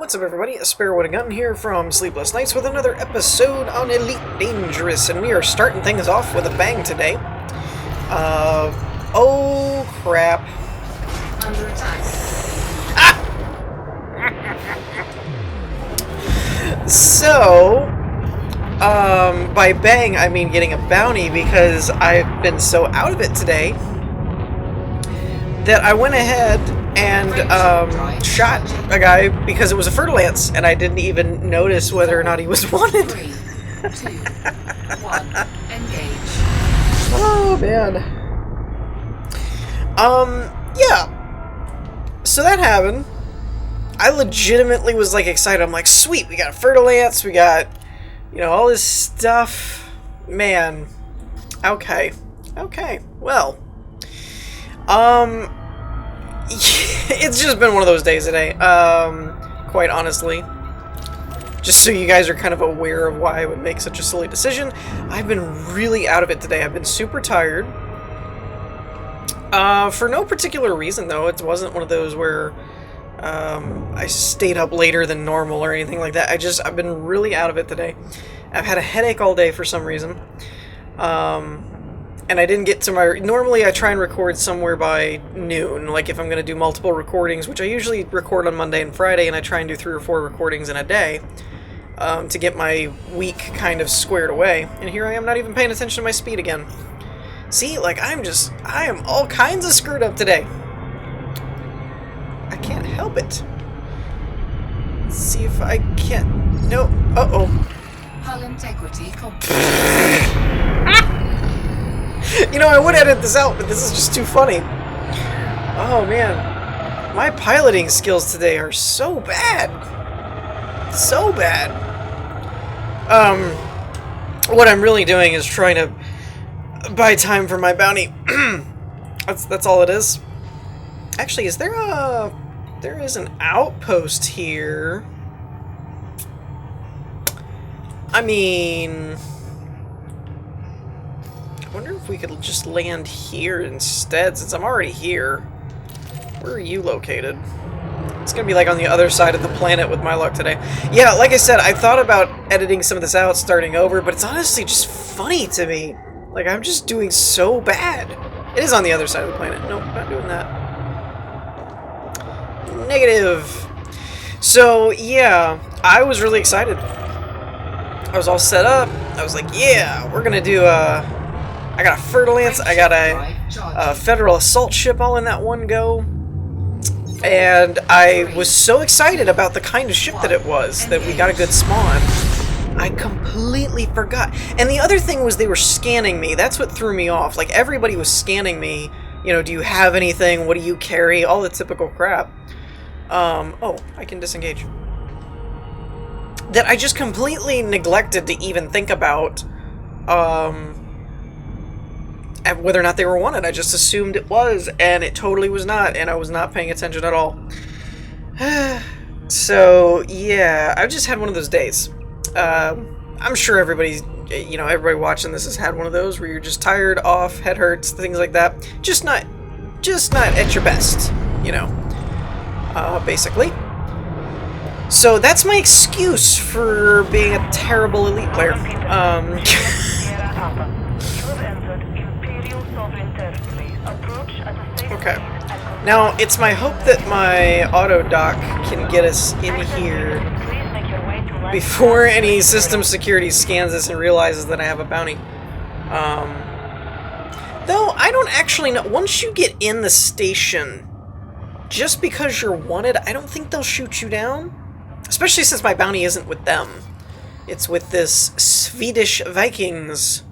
What's up, everybody? A Sparrow with a Gun here from Sleepless Nights with another episode on Elite Dangerous, and we are starting things off with a bang today. Oh crap. Under attack. So, by bang, I mean getting a bounty, because I've been so out of it today that I went ahead and shot a guy because it was a fertilance, and I didn't even notice whether or not he was wanted. 3, 2, 1, engage. Oh man. Yeah. So that happened. I legitimately was like excited. I'm like, sweet, we got a fertilance, we got, you know, all this stuff. Man. Okay. Okay. Well. It's just been one of those days today, quite honestly. Just so you guys are kind of aware of why I would make such a silly decision, I've been really out of it today. I've been super tired. For no particular reason, though. It wasn't one of those where I stayed up later than normal or anything like that. I've been really out of it today. I've had a headache all day for some reason. And I didn't get to my... Normally I try and record somewhere by noon, like if I'm going to do multiple recordings, which I usually record on Monday and Friday, and I try and do 3 or 4 recordings in a day to get my week kind of squared away. And here I am not even paying attention to my speed again. See, like I am all kinds of screwed up today. I can't help it. Let's see if I can... No. Uh-oh. Hull integrity complete. You know, I would edit this out, but this is just too funny. Oh, man. My piloting skills today are so bad. So bad. What I'm really doing is trying to buy time for my bounty. That's all it is. Actually, there is an outpost here. I mean... I wonder if we could just land here instead, since I'm already here. Where are you located? It's gonna be like on the other side of the planet with my luck today. Yeah, like I said, I thought about editing some of this out, starting over, but it's honestly just funny to me. Like, I'm just doing so bad. It is on the other side of the planet. Nope, not doing that. Negative. So, yeah, I was really excited. I was all set up. I was like, yeah, we're gonna do I got a fertilance, I got a federal assault ship all in that one go, and I was so excited about the kind of ship that it was, that we got a good spawn. I completely forgot. And the other thing was they were scanning me. That's what threw me off. Like, everybody was scanning me. You know, do you have anything? What do you carry? All the typical crap. Oh, I can disengage. That I just completely neglected to even think about, whether or not they were wanted. I just assumed it was, and it totally was not, and I was not paying attention at all. So, yeah, I've just had one of those days. I'm sure everybody watching this has had one of those where you're just tired, off, head hurts, things like that. Just not at your best, you know, basically. So that's my excuse for being a terrible elite player. Okay. Now, it's my hope that my auto dock can get us in here before any system security scans this and realizes that I have a bounty. Though, I don't actually know. Once you get in the station, just because you're wanted, I don't think they'll shoot you down. Especially since my bounty isn't with them. It's with this Swedish Vikings.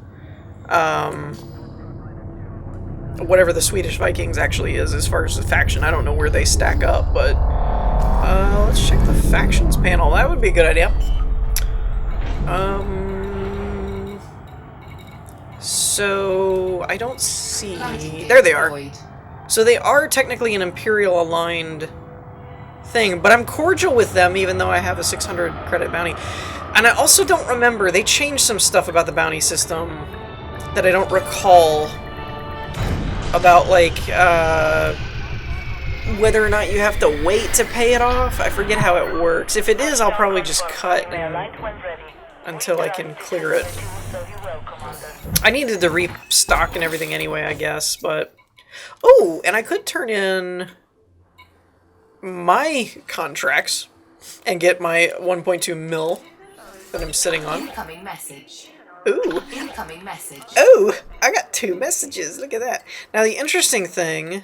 Whatever the Swedish Vikings actually is as far as the faction. I don't know where they stack up, but let's check the factions panel. That would be a good idea. So I don't see... There they are. So they are technically an Imperial aligned thing, but I'm cordial with them even though I have a 600 credit bounty. And I also don't remember, they changed some stuff about the bounty system that I don't recall. About, like, whether or not you have to wait to pay it off. I forget how it works. If it is, I'll probably just cut until I can clear it. I needed to restock and everything anyway, I guess, but... Oh, and I could turn in my contracts and get my 1.2 mil that I'm sitting on. Incoming message. Ooh. Incoming message. Oh, I got 2 messages. Look at that. Now, the interesting thing...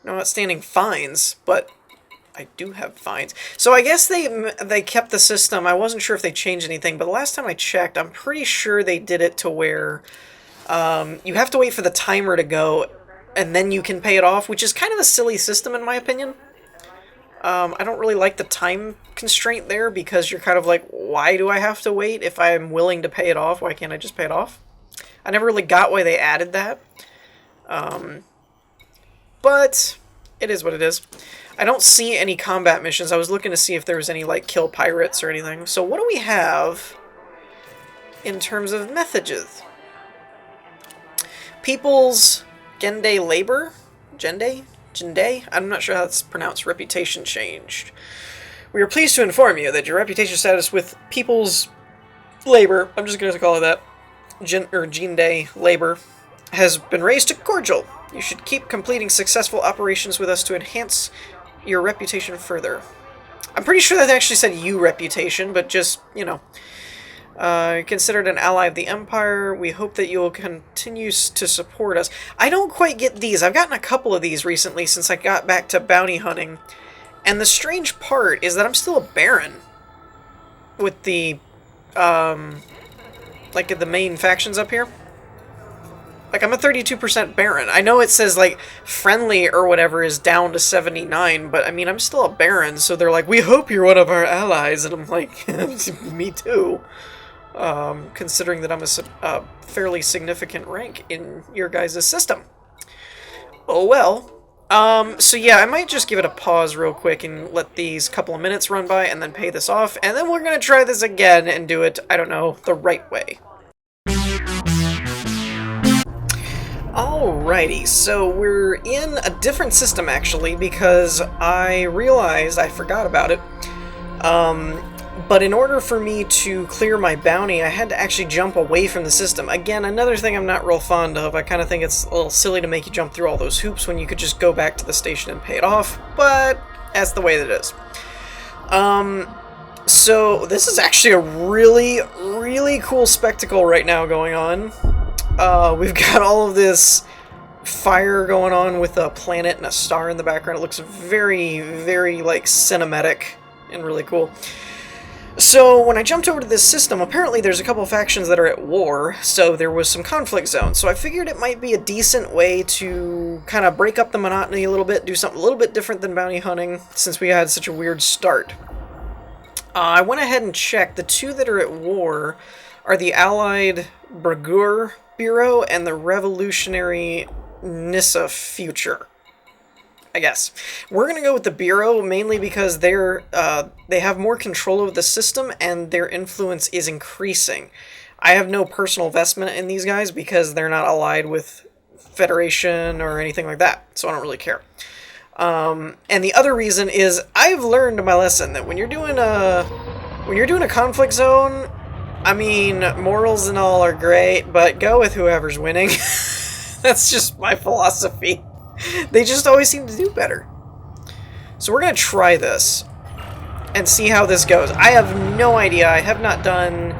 No outstanding fines, but I do have fines. So I guess they kept the system. I wasn't sure if they changed anything, but the last time I checked, I'm pretty sure they did it to where you have to wait for the timer to go, and then you can pay it off, which is kind of a silly system in my opinion. I don't really like the time constraint there, because you're kind of like, why do I have to wait if I'm willing to pay it off? Why can't I just pay it off? I never really got why they added that. But it is what it is. I don't see any combat missions. I was looking to see if there was any, like, kill pirates or anything. So what do we have in terms of messages? People's Gende labor? Gende? I'm not sure how it's pronounced. Reputation changed. We are pleased to inform you that your reputation status with People's Labor, I'm just going to call it that, Gende Labor, has been raised to cordial. You should keep completing successful operations with us to enhance your reputation further. I'm pretty sure that actually said you reputation, but just, you know. Considered an ally of the Empire, we hope that you will continue to support us. I don't quite get these. I've gotten a couple of these recently since I got back to bounty hunting. And the strange part is that I'm still a Baron. With the, like, the main factions up here. Like, I'm a 32% Baron. I know it says, like, friendly or whatever is down to 79, but, I mean, I'm still a Baron, so they're like, we hope you're one of our allies, and I'm like, me too. Considering that I'm a fairly significant rank in your guys' system. Oh well. So yeah, I might just give it a pause real quick and let these couple of minutes run by and then pay this off, and then we're gonna try this again and do it, I don't know, the right way. Alrighty, so we're in a different system actually, because I realized I forgot about it. But in order for me to clear my bounty, I had to actually jump away from the system. Again, another thing I'm not real fond of. I kind of think it's a little silly to make you jump through all those hoops when you could just go back to the station and pay it off, but that's the way that it is. So this is actually a really, really cool spectacle right now going on. We've got all of this fire going on with a planet and a star in the background. It looks very, very, like, cinematic and really cool. So, when I jumped over to this system, apparently there's a couple of factions that are at war, so there was some conflict zones. So I figured it might be a decent way to kind of break up the monotony a little bit, do something a little bit different than bounty hunting, since we had such a weird start. I went ahead and checked. The two that are at war are the Allied Bragur Bureau and the Revolutionary Nissa Future. I guess. We're going to go with the Bureau, mainly because they have more control of the system, and their influence is increasing. I have no personal investment in these guys, because they're not allied with Federation or anything like that, so I don't really care. And the other reason is, I've learned my lesson, that when you're doing a conflict zone, I mean, morals and all are great, but go with whoever's winning. That's just my philosophy. They just always seem to do better. So we're going to try this and see how this goes. I have no idea. I have not done...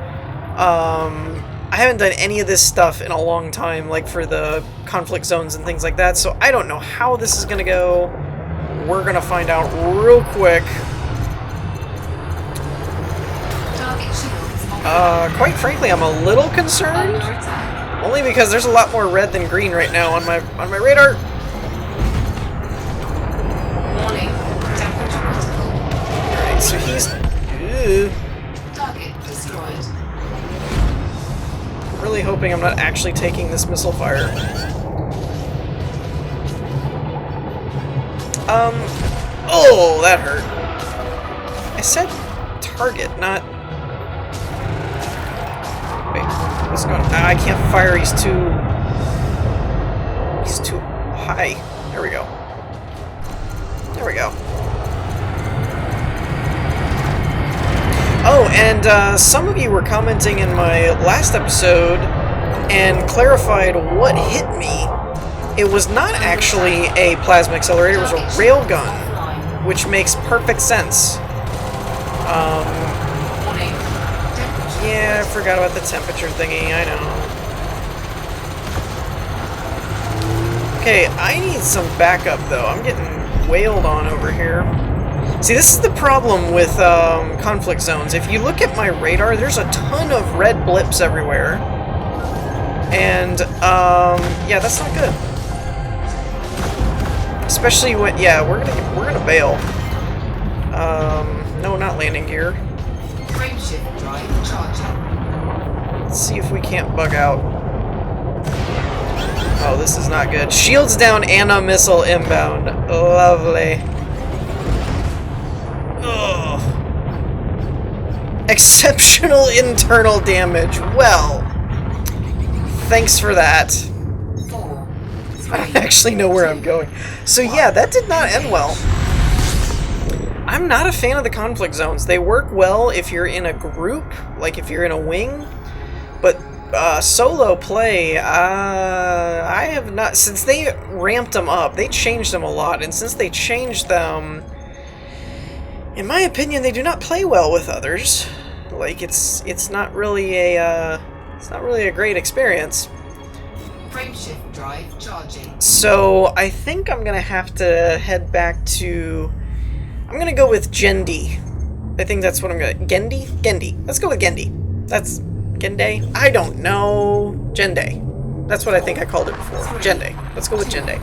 I haven't done any of this stuff in a long time, like for the conflict zones and things like that, so I don't know how this is going to go. We're going to find out real quick. Quite frankly, I'm a little concerned. Only because there's a lot more red than green right now on my radar. Alright, so he's... Ew. Target destroyed. I'm really hoping I'm not actually taking this missile fire. Oh, that hurt. I said target, not... Wait, what's going on? I can't fire, he's too high. There we go. There we go. Oh, and some of you were commenting in my last episode and clarified what hit me. It was not actually a plasma accelerator, it was a railgun, which makes perfect sense. Yeah, I forgot about the temperature thingy, I know. Okay, I need some backup though. I'm getting wailed on over here. See, this is the problem with conflict zones. If you look at my radar, there's a ton of red blips everywhere. And, yeah, that's not good. Especially when, yeah, we're gonna bail. No, not landing gear. Frameshift drive charging. Let's see if we can't bug out. Oh, this is not good. Shields down and a missile inbound. Lovely. Ugh. Exceptional internal damage. Well, thanks for that. 4, 3, I don't actually know where I'm going. So yeah, that did not end well. I'm not a fan of the conflict zones. They work well if you're in a group, like if you're in a wing, but solo play, I have not, since they ramped them up, they changed them a lot, and since they changed them, in my opinion, they do not play well with others. Like, it's not really a great experience. frameshift drive charging. So I think I'm gonna have to head back to. I'm gonna go with Gendi. I think that's what I'm gonna. Gendi? Gendi. Let's go with Gendi. That's Gende? I don't know. Gende. That's what I think I called it before. Gende. Let's go with Gende.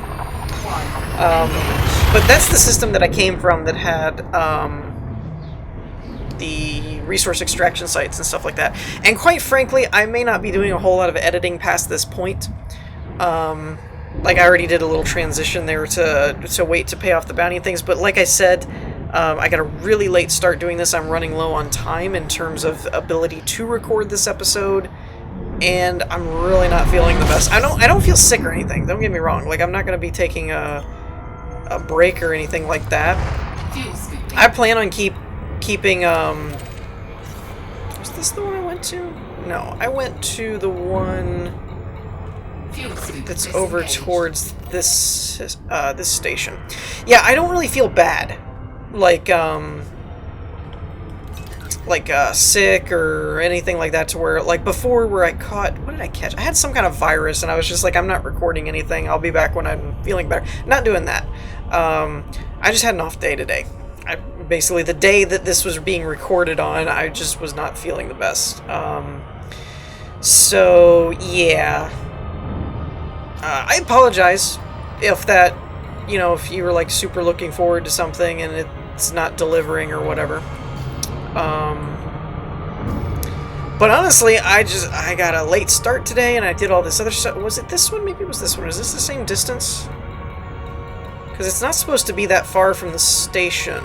But that's the system that I came from that had the resource extraction sites and stuff like that. And quite frankly, I may not be doing a whole lot of editing past this point. Like I already did a little transition there to wait to pay off the bounty and things, but like I said, I got a really late start doing this. I'm running low on time in terms of ability to record this episode, and I'm really not feeling the best. I don't feel sick or anything, don't get me wrong. Like, I'm not going to be taking a break or anything like that. I plan on keeping, was this the one I went to? No, I went to the one that's over towards this this station. Yeah, I don't really feel bad, like sick or anything like that, to where, like, before, where I caught, what did I catch? I had some kind of virus, and I was just like, I'm not recording anything, I'll be back when I'm feeling better. Not doing that. I just had an off day today. Basically, the day that this was being recorded on, I just was not feeling the best. So, yeah. I apologize if that, you know, if you were, like, super looking forward to something and it's not delivering or whatever. But honestly, I got a late start today, and I did all this other stuff. Was it this one? Maybe it was this one. Is this the same distance? Because it's not supposed to be that far from the station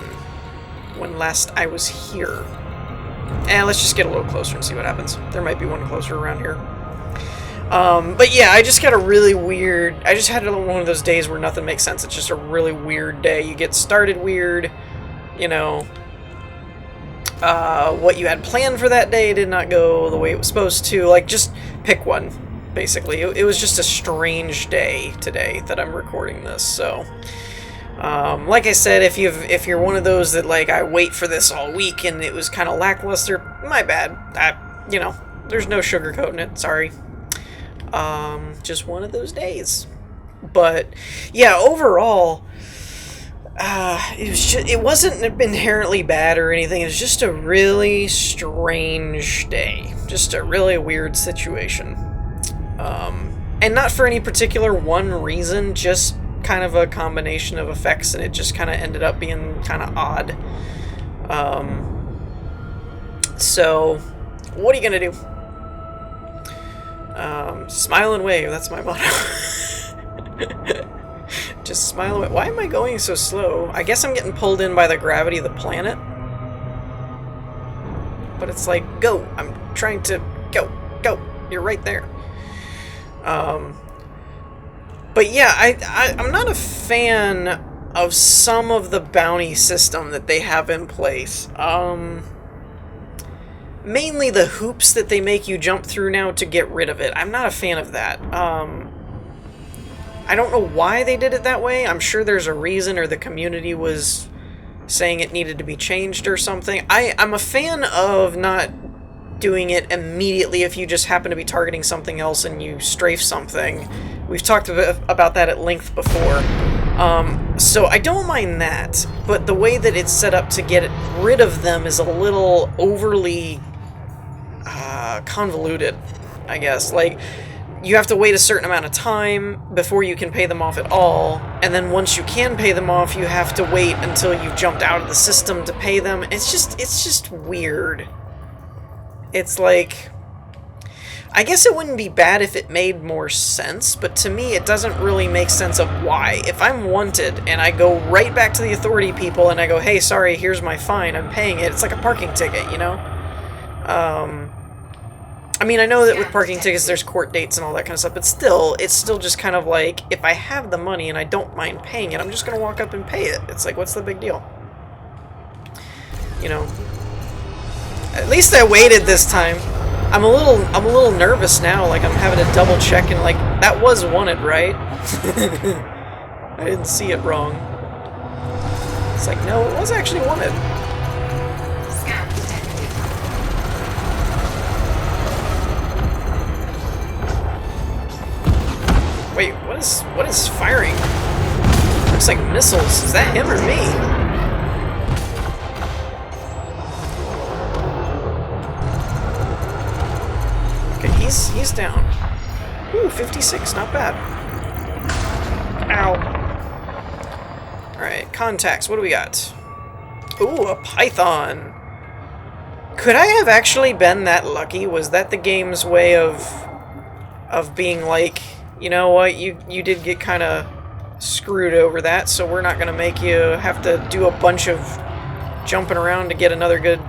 when last I was here. And let's just get a little closer and see what happens. There might be one closer around here. But yeah, I just got a really weird... I just had one of those days where nothing makes sense. It's just a really weird day. You get started weird, you know... what you had planned for that day did not go the way it was supposed to. Like, just pick one, basically. It was just a strange day today that I'm recording this, so... like I said, if you're one of those that, like, I wait for this all week and it was kind of lackluster, my bad. You know, there's no sugarcoating it, sorry. Just one of those days. But, yeah, overall... it wasn't inherently bad or anything. It was just a really strange day. Just a really weird situation. And not for any particular one reason, just kind of a combination of effects, and it just kind of ended up being kind of odd. So, what are you gonna do? Smile and wave, that's my motto. Just smile away. Why am I going so slow? I guess I'm getting pulled in by the gravity of the planet. But it's like, go. I'm trying to go. Go. You're right there. But yeah, I'm not a fan of some of the bounty system that they have in place. Mainly the hoops that they make you jump through now to get rid of it. I'm not a fan of that. I don't know why they did it that way. I'm sure there's a reason, or the community was saying it needed to be changed or something. I'm a fan of not doing it immediately if you just happen to be targeting something else and you strafe something. We've talked about that at length before. So I don't mind that, but the way that it's set up to get rid of them is a little overly convoluted, I guess. Like, you have to wait a certain amount of time before you can pay them off at all, and then once you can pay them off, you have to wait until you've jumped out of the system to pay them. It's just weird. It's like, I guess it wouldn't be bad if it made more sense, but to me it doesn't really make sense of why. If I'm wanted and I go right back to the authority people and I go, hey, sorry, here's my fine, I'm paying it. It's like a parking ticket, you know? I mean, I know that with parking tickets there's court dates and all that kind of stuff, but still, it's still just kind of like, if I have the money and I don't mind paying it, I'm just gonna walk up and pay it. It's like, what's the big deal? You know? At least I waited this time. I'm a little nervous now, like I'm having to double check and like, that was wanted, right? I didn't see it wrong. It's like, no, it was actually wanted. Scan detected. Wait, what is firing? Looks like missiles. Is that him or me? Okay, he's down. Ooh, 56, not bad. Ow. Alright, contacts, what do we got? Ooh, a python. Could I have actually been that lucky? Was that the game's way of being like, you know what, you did get kind of screwed over that, so we're not going to make you have to do a bunch of jumping around to get another good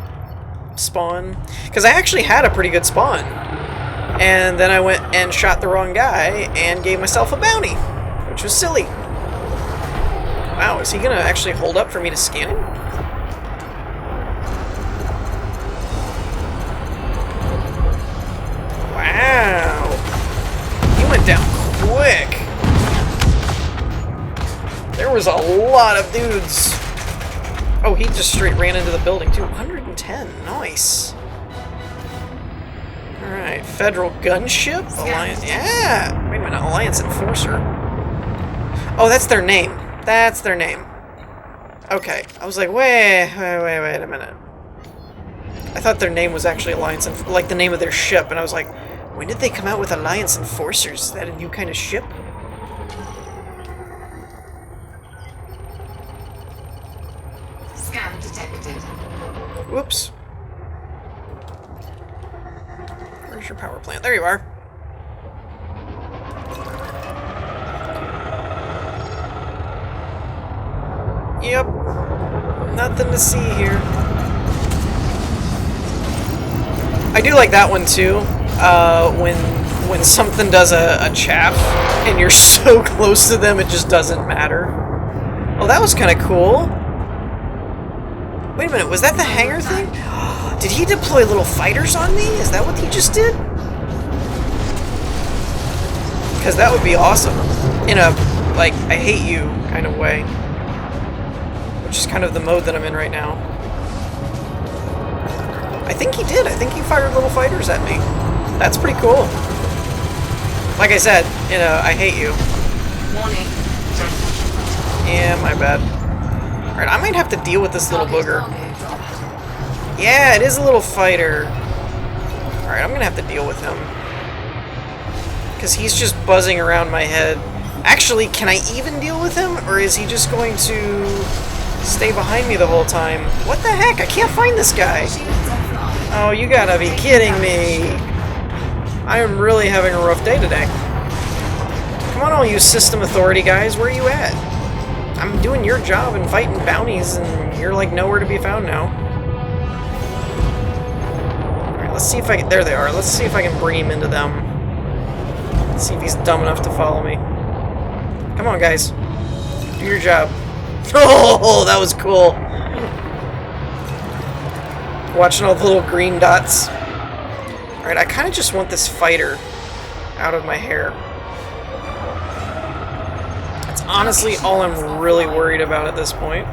spawn? Because I actually had a pretty good spawn. And then I went and shot the wrong guy and gave myself a bounty, which was silly. Wow, is he going to actually hold up for me to scan him? Wow. He went down quick. There was a lot of dudes. Oh, he just straight ran into the building too. 110, nice. Alright, Federal Gunship? Alliance, yeah! Wait a minute, Alliance Enforcer. Oh, that's their name. That's their name. Okay, I was like, wait a minute. I thought their name was actually Alliance, like the name of their ship, and I was like, when did they come out with Alliance Enforcers? Is that a new kind of ship? Scan detected. Whoops. Where's your power plant? There you are. Yep. Nothing to see here. I do like that one too. When something does a chaff and you're so close to them it just doesn't matter. Oh, that was kind of cool. Wait a minute, was that the hangar thing? Did he deploy little fighters on me? Is that what he just did? Because that would be awesome. In a, like, I hate you kind of way. Which is kind of the mode that I'm in right now. I think he did. I think he fired little fighters at me. That's pretty cool. Like I said, in a, I hate you. Warning. Yeah, my bad. Alright, I might have to deal with this little booger. Yeah, it is a little fighter. Alright, I'm gonna have to deal with him. Because he's just buzzing around my head. Actually, can I even deal with him? Or is he just going to stay behind me the whole time? What the heck? I can't find this guy. Oh, you gotta be kidding me. I am really having a rough day today. Come on, all you system authority guys, where are you at? I'm doing your job and fighting bounties, and you're like nowhere to be found now. Alright, let's see if I can... There they are. Let's see if I can bring him into them. Let's see if he's dumb enough to follow me. Come on, guys. Do your job. Oh, that was cool. Watching all the little green dots. Alright, I kind of just want this fighter out of my hair. That's honestly all I'm really worried about at this point.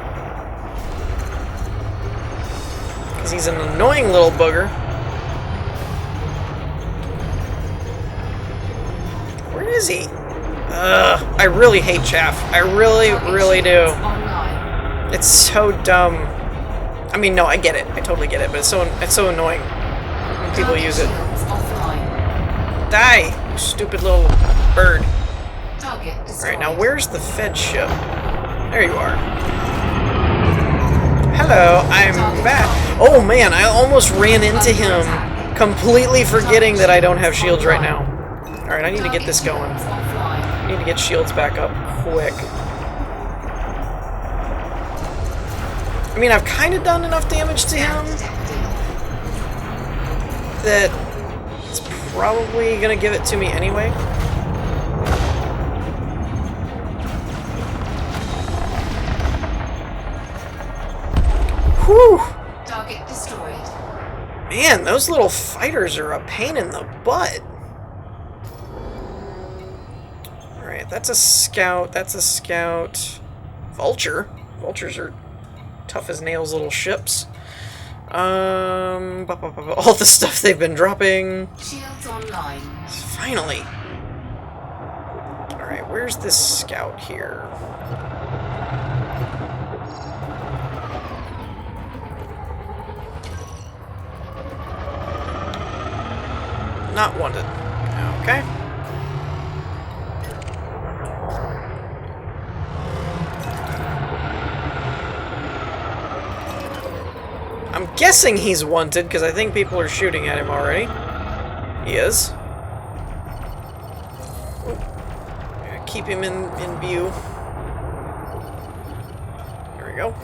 Because he's an annoying little booger. Where is he? I really hate chaff. I really, really do. It's so dumb. I mean, no, I get it. I totally get it, but it's so annoying when people use it. Die, you stupid little bird. Alright, now where's the Fed ship? There you are. Hello, I'm back. Oh man, I almost ran into him, completely forgetting that I don't have shields right now. Alright, I need to get this going. I need to get shields back up quick. I mean, I've kind of done enough damage to him that it's probably going to give it to me anyway. Whew! Target destroyed. Man, those little fighters are a pain in the butt. Alright, that's a scout. That's a scout. Vulture. Vultures are tough as nails little ships. All the stuff they've been dropping. Shields online. Finally. Alright, where's this scout here? Not wanted. Okay. I'm guessing he's wanted, because I think people are shooting at him already. He is. Keep him in view. There we go.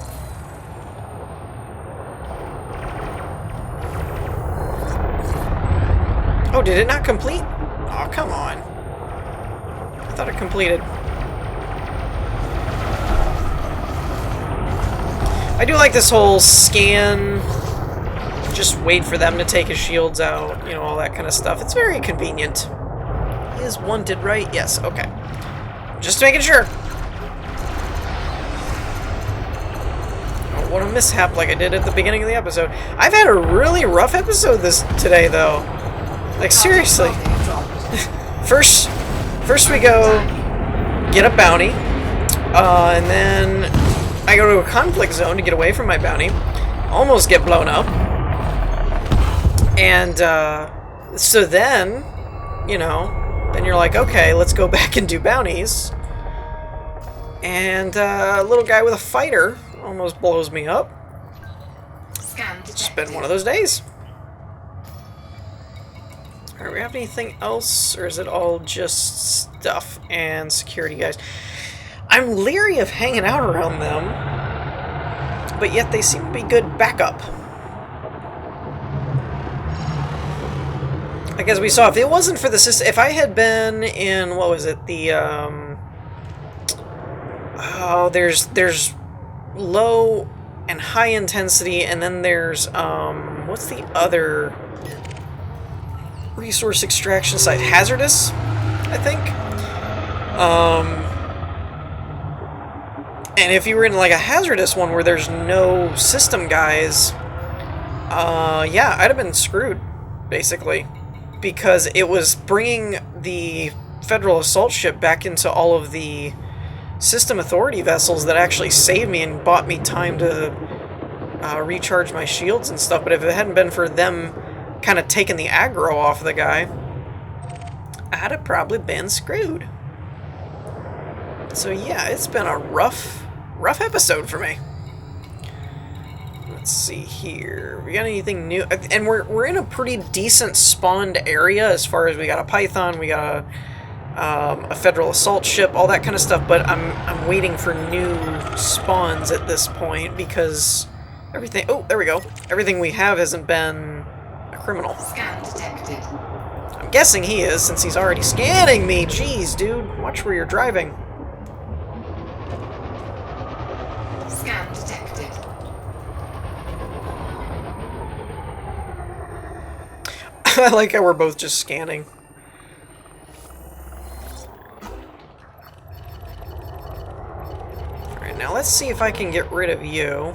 Oh, did it not complete? Oh, come on. I thought it completed. I do like this whole scan, just wait for them to take his shields out, you know, all that kind of stuff. It's very convenient. He is wanted, right? Yes, okay. Just making sure. I don't want to mishap like I did at the beginning of the episode. I've had a really rough episode today, though. Like, seriously. First we go get a bounty, and then I go to a conflict zone to get away from my bounty. Almost get blown up. And, so then, you know, then you're like, okay, let's go back and do bounties. And, a little guy with a fighter almost blows me up. It's just been one of those days. Alright, we have anything else, or is it all just stuff and security guys? I'm leery of hanging out around them, but yet they seem to be good backup. Like, as we saw, if it wasn't for the system, if I had been in, what was it, the, oh, there's low and high intensity, and then there's, what's the other resource extraction site? Hazardous, I think. And if you were in like a hazardous one where there's no system guys, yeah, I'd have been screwed, basically, because it was bringing the Federal assault ship back into all of the system authority vessels that actually saved me and bought me time to recharge my shields and stuff. But if it hadn't been for them kind of taking the aggro off of the guy, I'd have probably been screwed. So yeah, it's been a rough episode for me. Let's see here. We got anything new? And we're in a pretty decent spawned area as far as we got a Python, we got a Federal assault ship, all that kind of stuff. But I'm waiting for new spawns at this point because everything. Oh, there we go. Everything we have hasn't been a criminal. Scan detected. I'm guessing he is, since he's already scanning me. Jeez, dude, watch where you're driving. I like how we're both just scanning. Alright, now let's see if I can get rid of you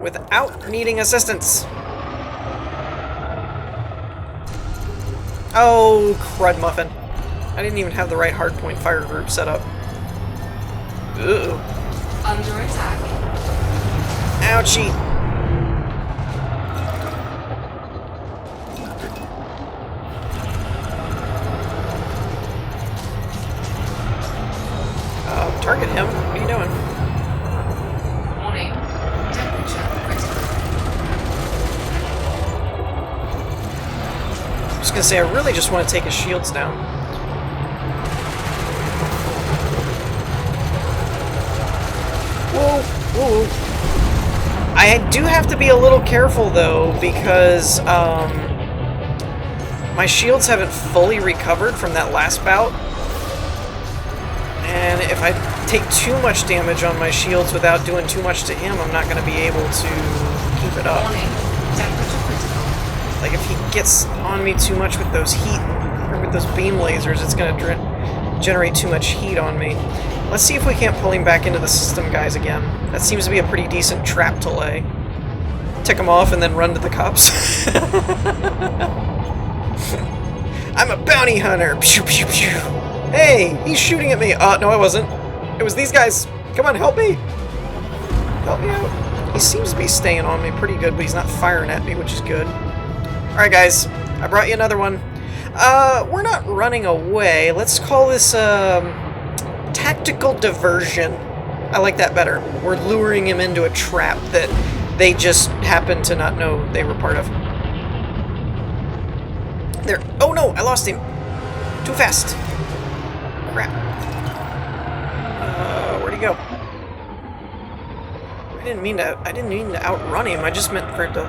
without needing assistance. Oh, crud muffin. I didn't even have the right hardpoint fire group set up. Ooh. Under attack. Ouchie. Target him. What are you doing? Warning. Temperature critical. I was gonna say, I really just want to take his shields down. Whoa, whoa. I do have to be a little careful though, because my shields haven't fully recovered from that last bout. And if I take too much damage on my shields without doing too much to him, I'm not going to be able to keep it up. Warning. Temperature critical. Like if he gets on me too much with those heat, or with those beam lasers, it's going to generate too much heat on me. Let's see if we can't pull him back into the system, guys, again. That seems to be a pretty decent trap to lay. Tick him off and then run to the cops. I'm a bounty hunter! Pew pew pew! Hey! He's shooting at me! No I wasn't. It was these guys! Come on, help me! Help me out. He seems to be staying on me pretty good, but he's not firing at me, which is good. Alright guys, I brought you another one. We're not running away. Let's call this, tactical diversion. I like that better. We're luring him into a trap that they just happen to not know they were part of. There. Oh no, I lost him. Too fast. Crap. Where'd he go? I didn't mean to outrun him. I just meant for it to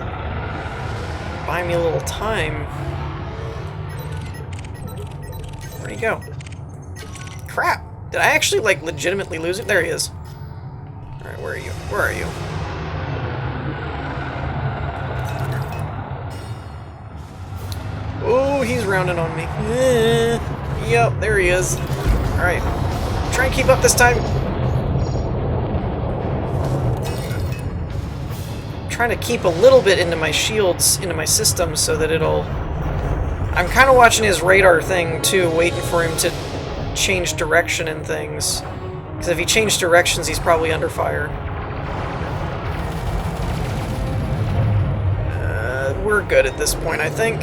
buy me a little time. Where'd he go? Crap. Did I actually, like, legitimately lose it? There he is. Alright, where are you? Where are you? Oh, he's rounding on me. Yep, there he is. Alright. Try and keep up this time. I'm trying to keep a little bit into my shields, into my system, so that it'll... I'm kind of watching his radar thing, too, waiting for him to change direction and things. Because if he changed directions, he's probably under fire. We're good at this point, I think.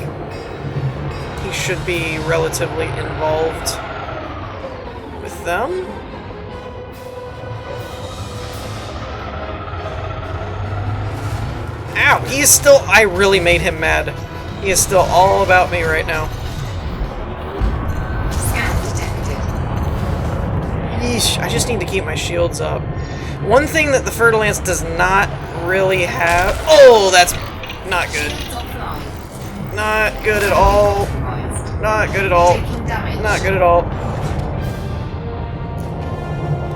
He should be relatively involved with them. Ow! He is still... I really made him mad. He is still all about me right now. Yeesh, I just need to keep my shields up. One thing that the Fer-de-Lance does not really have... Oh, that's not good. Not good at all. Not good at all. Not good at all.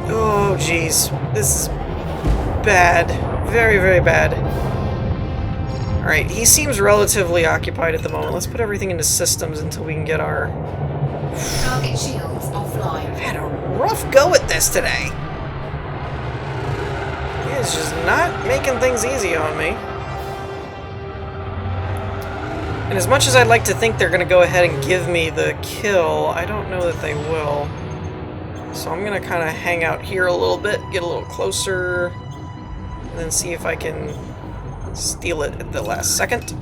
Oh, jeez. This is bad. Very, very bad. Alright, he seems relatively occupied at the moment. Let's put everything into systems until we can get our... Target shields offline. I've had a rough go at this today. He is just not making things easy on me. And as much as I'd like to think they're going to go ahead and give me the kill, I don't know that they will. So I'm going to kind of hang out here a little bit, get a little closer, and then see if I can steal it at the last second.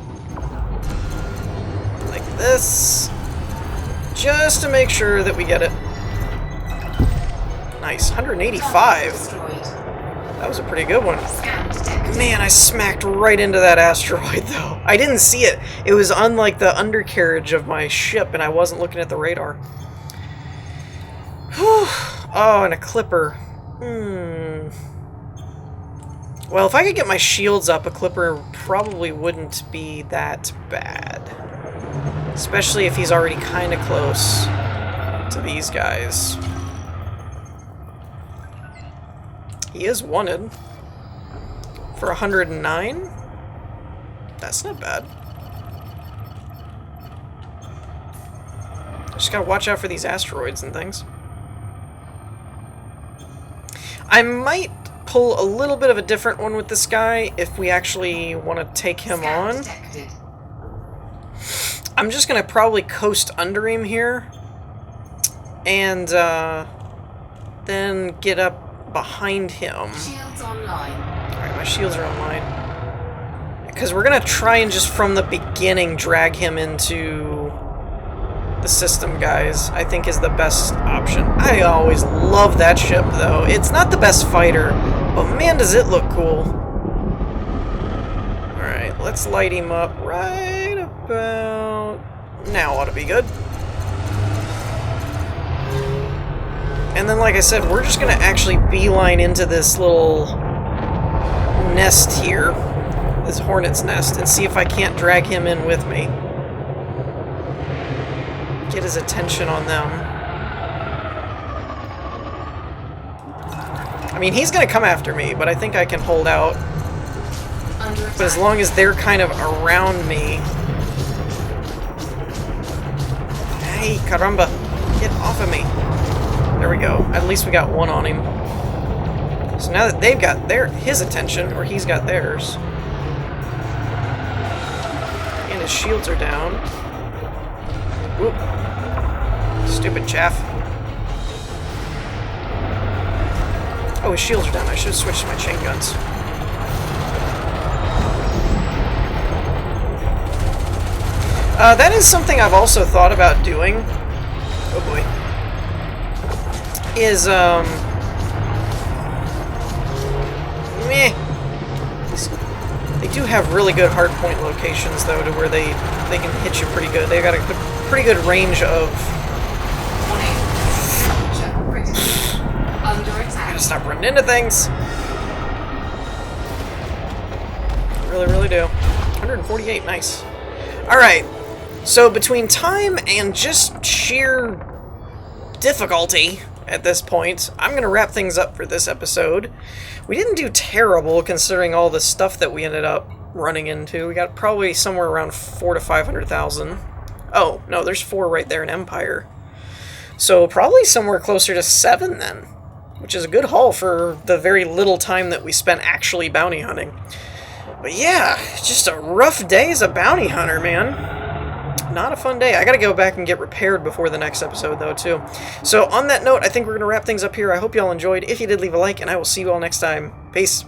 Like this. Just to make sure that we get it. Nice. 185. That was a pretty good one. Man, I smacked right into that asteroid, though. I didn't see it. It was on, like, the undercarriage of my ship, and I wasn't looking at the radar. Whew. Oh, and a clipper. Well, if I could get my shields up, a clipper probably wouldn't be that bad. Especially if he's already kind of close to these guys. He is wanted. For 109? That's not bad. Just gotta watch out for these asteroids and things. I might pull a little bit of a different one with this guy if we actually want to take him on. Detected. I'm just gonna probably coast under him here. And then get up behind him. Shields online. Alright, my shields are online. Because we're gonna try and just from the beginning drag him into the system, guys. I think is the best option. I always love that ship, though. It's not the best fighter, but man, does it look cool. Alright, let's light him up right about now. Ought to be good. And then, like I said, we're just going to actually beeline into this little nest here, this hornet's nest, and see if I can't drag him in with me. Get his attention on them. I mean, he's going to come after me, but I think I can hold out. But as long as they're kind of around me... Hey, caramba! Get off of me! There we go. At least we got one on him. So now that they've got his attention, or he's got theirs, and his shields are down. Whoop. Stupid chaff. Oh, his shields are down. I should have switched to my chain guns. That is something I've also thought about doing. Oh boy. Is, meh. They do have really good hardpoint locations, though, to where they can hit you pretty good. They got a pretty good range of... Under attack. Gotta stop running into things. Really, really do. 148, nice. Alright, so between time and just sheer difficulty... At this point, I'm going to wrap things up for this episode. We didn't do terrible considering all the stuff that we ended up running into. We got probably somewhere around 400,000 to 500,000. Oh, no, there's 4 right there in Empire. So probably somewhere closer to 7 then, which is a good haul for the very little time that we spent actually bounty hunting. But yeah, just a rough day as a bounty hunter, man. Not a fun day. I gotta go back and get repaired before the next episode, though, too. So, on that note, I think we're gonna wrap things up here. I hope y'all enjoyed. If you did, leave a like, and I will see you all next time. Peace.